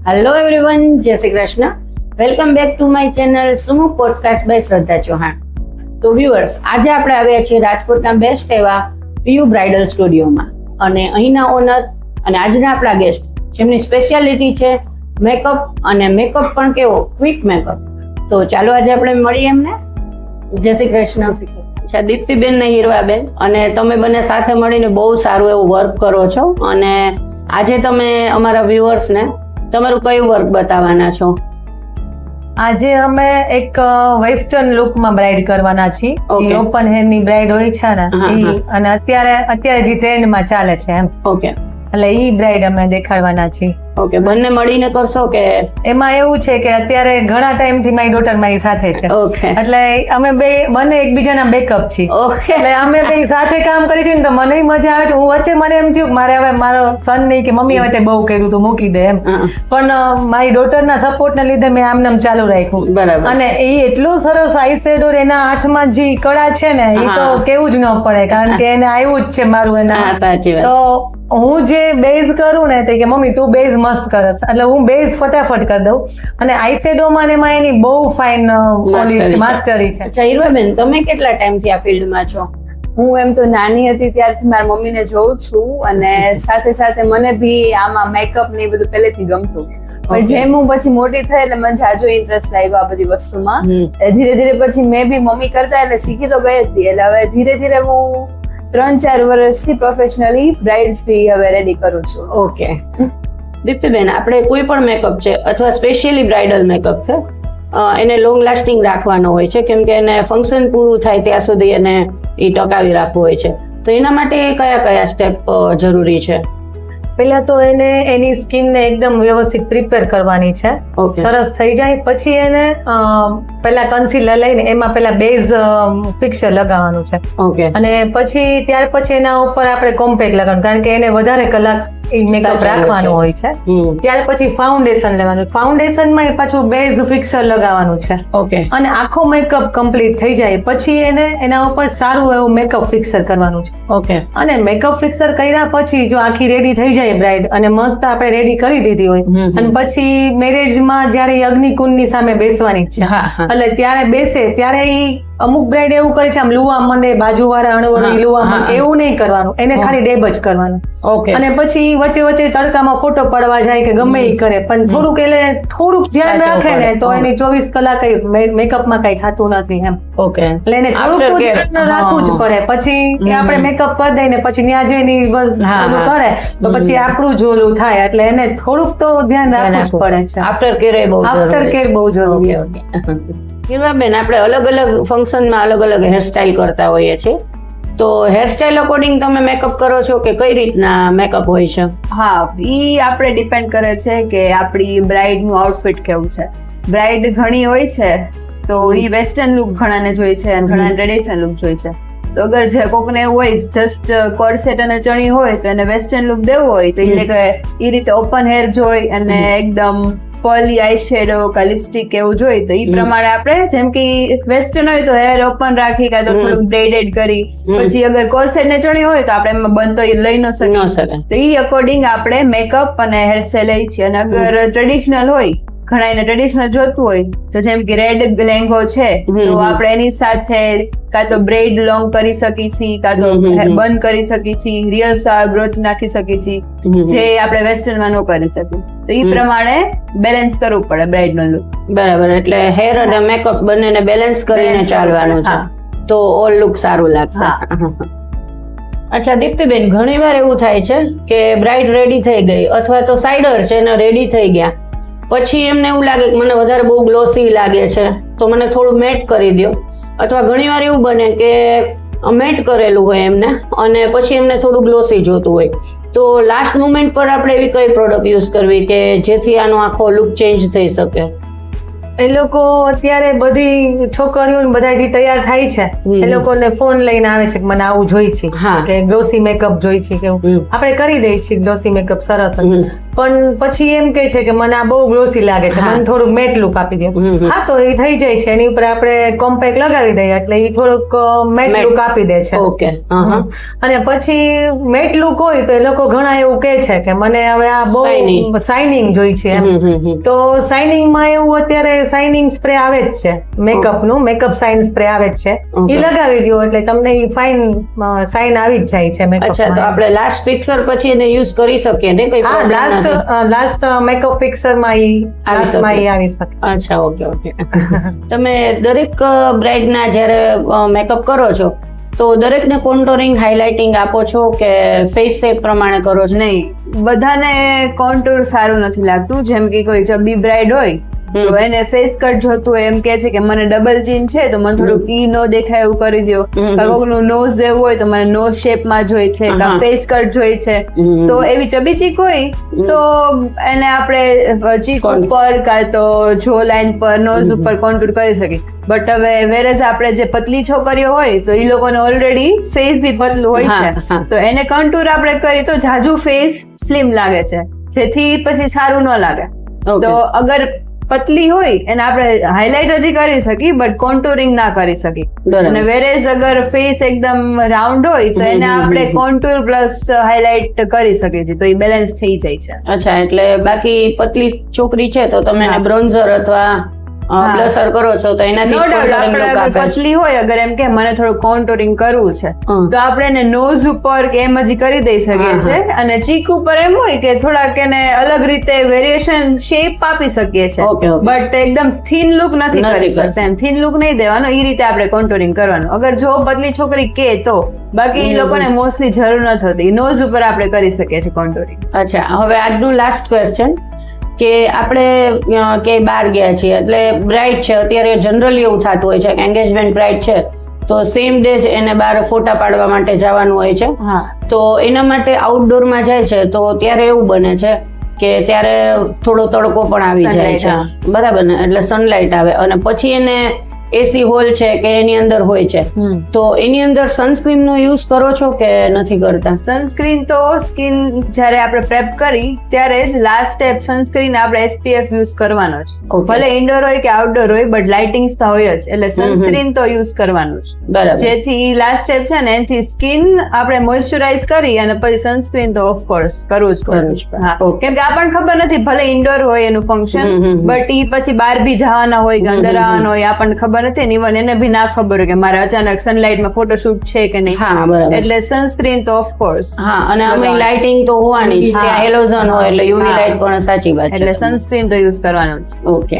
Hello everyone, જય Shri Krishna. Welcome back to my channel Sumu podcast by Shraddha Chauhan. તો viewers, આજે આપણે આવ્યા છીએ રાજકોટના બેસ્ટ એવા પીયુ બ્રાઇડલ સ્ટુડિયોમાં, અને અહીંના ઓનર અને આજના આપણા ગેસ્ટ, જેમની સ્પેશિયાલિટી છે મેકઅપ, અને મેકઅપ પણ કેવો ક્વિક મેકઅપ. તો ચાલો આજે આપણે મળીએ એમને. જય શ્રી કૃષ્ણ. અચ્છા, દીપ્તિબેન ને હીરવાબેન, અને તમે બંને સાથે મળીને બહુ સારું એવું વર્ક કરો છો, અને આજે તમે અમારા વ્યુઅર્સને તમારું કયું વર્ક બતાવવાના છો? આજે અમે એક વેસ્ટર્ન લુકમાં બ્રાઇડ કરવાના છીએ. ઓપન હેર ની બ્રાઇડ હોય છે ને ઈ, અને અત્યારે જે ટ્રેન્ડમાં ચાલે છે એમ. ઓકે, એટલે ઈ બ્રાઇડ અમે દેખાડવાના છીએ. ઓકે, બંને મળીને કરશો કે? એમાં એવું છે કે અત્યારે ઘણા ટાઈમ થી મારી ડોટર મારી સાથે છે, ઓકે, એટલે અમે બંને એકબીજાના બેકઅપ છીએ. ઓકે, એટલે અમે બે સાથે કામ કરી છે ને તો મને મજા આવે. હું વચ્ચે મને એમ થયું મારે હવે મારો સન નહીં કે મમ્મી હવે તે બહુ કર્યું તું મૂકી દે એમ, પણ મારી ડોટરના સપોર્ટ ને લીધે મેં આમ ચાલુ રાખ્યું. બરાબર. અને એ એટલું સરસ આઈ શેડો, એના હાથમાં જે કળા છે ને એ તો કેવું જ ન પડે, કારણ કે એને આવ્યું જ છે મારું એના. સાચી વાત. તો હું જે બેઝ કરું ને તે કે મમ્મી તું બેઝ મસ્ત કરસ, એટલે હું બેઝ ફટાફટ કરી દઉં. અને આઈ શેડોમાં ને એમાં એની બહુ ફાઇન માસ્ટરી છે. અચ્છા હીરવાબેન, તમે કેટલા ટાઈમથી આ ફિલ્ડમાં છો? હું એમ તો નાની હતી ત્યારથી મારા મમ્મીને જોઉં છું, અને સાથે સાથે મને બી આમાં મેકઅપ ને એ બધું પહેલેથી ગમતું. પણ જેમ હું પછી મોટી થઈ એટલે મને જાજો ઇન્ટરેસ્ટ લાગ્યો આ બધી વસ્તુમાં. ધીરે ધીરે પછી મેં બી મમ્મી કરતા એટલે શીખી તો ગઈ હતી. એટલે હવે ધીરે ધીરે હું 3-4 વર્ષથી પ્રોફેશનલી બ્રાઇડ્સ બી હવે રેડી કરું છું. ઓકે દીપ્તિબેન, આપણે કોઈ પણ મેકઅપ છે અથવા સ્પેશિયલી બ્રાઇડલ મેકઅપ છે, એને લોંગ લાસ્ટિંગ રાખવાનો હોય છે, કેમ કે એને ફંક્શન પૂરું થાય ત્યાં સુધી એને એ ટકાવી રાખવું હોય છે. તો એના માટે કયા કયા સ્ટેપ જરૂરી છે? પેલા તો એને એની સ્કિનને એકદમ વ્યવસ્થિત પ્રિપેર કરવાની છે. સરસ થઈ જાય પછી એને પેલા કન્સીલર લઈને એમાં પેલા બેઝ ફિક્સર લગાવવાનું છે. ઓકે. અને પછી ત્યાર પછી એના ઉપર આપણે કોમ્પેક્ટ લગાવવાનું, કારણ કે એને વધારે કલાક મેકઅપ રાખવાનું હોય છે. ત્યાર પછી ફાઉન્ડેશન લેવાનું. ફાઉન્ડેશનમાં પાછું બેઝ ફિક્સર લગાવવાનું છે. ઓકે. અને આખો મેકઅપ કમ્પ્લીટ થઈ જાય પછી એને એના ઉપર સારું એવું મેકઅપ ફિક્સર કરવાનું છે. ઓકે. અને મેકઅપ ફિક્સર કર્યા પછી જો આખી રેડી થઈ જાય બ્રાઇડ, અને મસ્ત આપણે રેડી કરી દીધી હોય, અને પછી મેરેજમાં જયારે અગ્નિકુંડની સામે બેસવાની છે, એટલે ત્યારે બેસે ત્યારે અમુક બ્રાઇડ એવું કરે છે આમ લુવા મંડે, બાજુવાળા અણવરી લુવા મંડે, એવું નહીં કરવાનું. એને ખાલી ડેબ જ કરવાનું. ઓકે. અને પછી વચ્ચે વચ્ચે તડકામાં ફોટો પડવા જાય કે ગમે એ કરે, પણ થોડુંક ધ્યાન રાખે ને તો એની 24 કલાક મેકઅપમાં કઈ થતું નથી એમ. ઓકે. એટલે એને થોડુંક ધ્યાન રાખવું જ પડે. પછી આપણે મેકઅપ કરી દઈએ ને પછી ત્યાં જઈને બસ કરે તો પછી આપણું જ ઓલું થાય, એટલે એને થોડુંક તો ધ્યાન રાખવું જ પડે છે. આફ્ટર કેર બહુ જરૂરી છે. હીરવાબેન, આપણે અલગ અલગ ફંક્શનમાં અલગ અલગ હેરસ્ટાઇલ કરતા હોઈએ છીએ, તો હેરસ્ટાઇલ અકોર્ડિંગ તમે મેકઅપ કરો છો કે કઈ રીતના મેકઅપ હોય છે? હા, ઈ આપણે ડિપેન્ડ કરે છે કે આપણી બ્રાઇડ નું આઉટફિટ કેવું છે. બ્રાઇડ ઘણી હોય છે તો ઈ વેસ્ટર્ન લુક ઘણાને જોઈ છે અને ઘણાને ટ્રેડિશનલ લુક જોઈ છે. તો અગર જે કોકને એવું હોય જસ્ટ કોર્સેટ અને ચણી હોય તો એને વેસ્ટર્ન લુક દેવું હોય તો એ રીતે ઓપન હેર જોઈ અને એકદમ પર્લી આઈ શેડો કા લિપસ્ટિક એવું જોઈ તો એ પ્રમાણે આપણે, જેમ કે વેસ્ટર્ન હોય તો હેર ઓપન રાખી કાં તો થોડુંક બ્રેડેડ કરી, પછી અગર કોર્સેટ ને ચણી હોય તો આપણે એમાં બંધ તો લઈ ન શકીએ, તો એ અકોર્ડિંગ આપણે મેકઅપ અને હેરસ્ટાઈલ લઈ છીએ. અને અગર ટ્રેડિશનલ હોય, ઘણા એને ટ્રેડિશનલ જોતું હોય તો જેમ કે રેડ લેંઘો છે તો આપણે એની સાથે કાં તો બ્રેડ લોંગ કરી શકીએ છીએ, કાં તો બંધ કરી શકીએ છીએ, રિયલ બ્રોચ નાખી શકીએ છીએ, જે આપણે વેસ્ટર્ન માં ન કરી શકીએ. તો એ પ્રમાણે બેલેન્સ કરવું પડે બ્રાઇડ નો લુક. બરાબર. એટલે હેર અને મેકઅપ બંનેને બેલેન્સ કરીને ચાલવાનું છે, તો ઓલ લુક સારું લાગશે. અચ્છા દીપ્તિબેન, ઘણી વાર એવું થાય છે કે બ્રાઇડ રેડી થઈ ગઈ અથવા તો સાઇડર છે ને રેડી થઈ ગયા, પછી એમને એવું લાગે કે મને વધારે બહુ ગ્લોસી લાગે છે તો મને થોડું મેટ કરી દો, અથવા ઘણી વાર એવું બને કે મેટ કરેલું હોય એમને અને પછી એમને થોડું ગ્લોસી જોતું હોય, તો લાસ્ટ મોમેન્ટ પર આપણે એવી કઈ પ્રોડક્ટ યુઝ કરવી કે જેથી આનો આખો લુક ચેન્જ થઈ શકે? એ લોકો અત્યારે બધી છોકરીઓ બધા જે તૈયાર થાય છે એ લોકોને ફોન લઈને આવે છે કે મને આવું જોઈ છે, કે ગ્લોસી મેકઅપ જોઈ છે, કે આપણે કરી દઈએ છીએ ગ્લોસી મેકઅપ સરસ, પણ પછી એમ કહે છે કે મને આ બહુ ગ્લોસી લાગે છે, મને થોડુંક મેટ લુક આપી દે. હા, તો એ થઈ જાય છે, એની ઉપર આપણે કોમ્પેક્ટ લગાવી દઈએ એટલે એ થોડુંક મેટ લુક આપી દે છે. ઓકે. અને પછી મેટ લુક હોય તો એ લોકો ઘણા એવું કહે છે કે મને હવે આ બહુ શાઇનિંગ જોઈ છે એમ. તો શાઇનિંગમાં એવું અત્યારે શાઇનિંગ સ્પ્રે આવે જ છે, મેકઅપ શાઇન સ્પ્રે આવે જ છે, એ લગાવી દો એટલે તમને ફાઇન શાઇન આવી જ જાય છે મેકઅપ. અચ્છા, તો આપણે લાસ્ટ ફિક્સર પછી એને યુઝ કરી શકીએ ને? કઈ લાસ્ટ મેકઅપ ફિક્સર માં આવી શકે. અચ્છા, ઓકે. તમે દરેક બ્રાઇડ ના જ્યારે મેકઅપ કરો છો તો દરેકને કોન્ટોરિંગ હાઇલાઇટિંગ આપો છો કે ફેસ શેપ પ્રમાણે કરો છો? નહીં, બધાને કોન્ટુર સારું નથી લાગતું. જેમ કે કોઈ ચબી બ્રાઇડ હોય તો એને ફેસ કટ જોતું હોય, એમ કે છે કે મને ડબલ ચીન છે તો મને થોડુંક ઈ નો દેખાય એવું કરી દો. કોકનું નોઝ એવું હોય તો મને નોઝ શેપમાં જોઈ છે, કા ફેસ કટ જોઈ છે. તો એવી ચબી ચીક હોય તો એને આપણે ચીક ઉપર કા તો જો લાઈન પર નોઝ ઉપર કોન્ટુર કરી શકીએ. બટ હવે વેરેઝ આપણે જે પતલી છોકરીઓ હોય તો એ લોકોને ઓલરેડી ફેસ બી પતલું હોય છે, તો એને કોન્ટુર આપણે કરીએ તો જાજુ ફેસ સ્લિમ લાગે છે, જેથી પછી સારું ન લાગે. તો અગર પતલી હોય એને આપણે હાઇલાઇટ હજી કરી શકીએ બટ કોન્ટુરિંગ ના કરી શકીએ. અને વેરેઝ અગર ફેસ એકદમ રાઉન્ડ હોય તો એને આપણે કોન્ટુર પ્લસ હાઇલાઇટ કરી શકીએ છીએ, તો એ બેલેન્સ થઈ જાય છે. અચ્છા, એટલે બાકી પતલી છોકરી છે તો તમે એને બ્રોન્ઝર અથવા બ્લશર કરો છો તો એનાથી આપણે અગર પતલી હોય, અગર એમ કે મને થોડું કોન્ટુરિંગ કરવું છે તો આપણે એને નોઝ ઉપર કે એમ હજી કરી દઈ શકીએ છીએ. અને ચીક ઉપર એમ હોય કે થોડાક એને અલગ રીતે વેરિએશન શેપ આપી શકીએ છીએ, બટ એકદમ થીન લુક નથી કરી શકતા. થીન લુક નહીં દેવાનો, એ રીતે આપણે કોન્ટુરિંગ કરવાનું અગર જો પતલી છોકરી કે તો. બાકી એ લોકોને મોસ્ટલી જરૂર ન થતી, નોઝ ઉપર આપણે કરી શકીએ છીએ કોન્ટુરિંગ. અચ્છા, હવે આજનું લાસ્ટ ક્વેશ્ચન કે આપણે ક્યાંય બહાર ગયા છીએ એટલે બ્રાઇડ છે, અત્યારે જનરલી એવું થતું હોય છે કે એન્ગેજમેન્ટ બ્રાઇડ છે તો સેમ ડે જ એને બહાર ફોટા પાડવા માટે જવાનું હોય છે. તો એના માટે આઉટડોરમાં જાય છે તો ત્યારે એવું બને છે કે ત્યારે થોડો તડકો પણ આવી જાય છે, બરાબર ને? એટલે સનલાઇટ આવે અને પછી એને એસી હોલ છે કે એની અંદર હોય છે, તો એની અંદર સનસ્ક્રીન નો યુઝ કરો છો કે નથી કરતા? સનસ્ક્રીન તો સ્કિન જ્યારે આપણે પ્રેપ કરી ત્યારે જ લાસ્ટ સ્ટેપ સનસ્ક્રીન આપણે SPF યુઝ કરવાનો છે. ભલે ઇન્ડોર હોય કે આઉટડોર હોય બટ લાઇટિંગ્સ તો હોય જ, એટલે સનસ્ક્રીન તો યુઝ કરવાનું છે. બરાબર. જેથી લાસ્ટ સ્ટેપ છે ને એનાથી સ્કિન આપણે મોઇશ્ચરાઇઝ કરી અને પછી સનસ્ક્રીન તો ઓફકોર્સ કરવું જ પડે. હા, કેમ કે આપણને ખબર નથી, ભલે ઇન્ડોર હોય એનું ફંક્શન બટ ઈ પછી બહાર બી જવાના હોય કે અંદર આવવાના હોય, આપણને ખબર નથી ને, ઇવન એને બી ના ખબર હોય કે મારે અચાનક સનલાઇટમાં ફોટોશૂટ છે કે નહીં. એટલે સનસ્ક્રીન તો ઓફકોર્સ. હા, અને અમે લાઇટિંગ તો હોવાની જ, ત્યાં હેલોજન હોય એટલે યુવી લાઇટ પણ સાચી વાત છે, એટલે સનસ્ક્રીન તો યુઝ કરવાનું છે. ઓકે.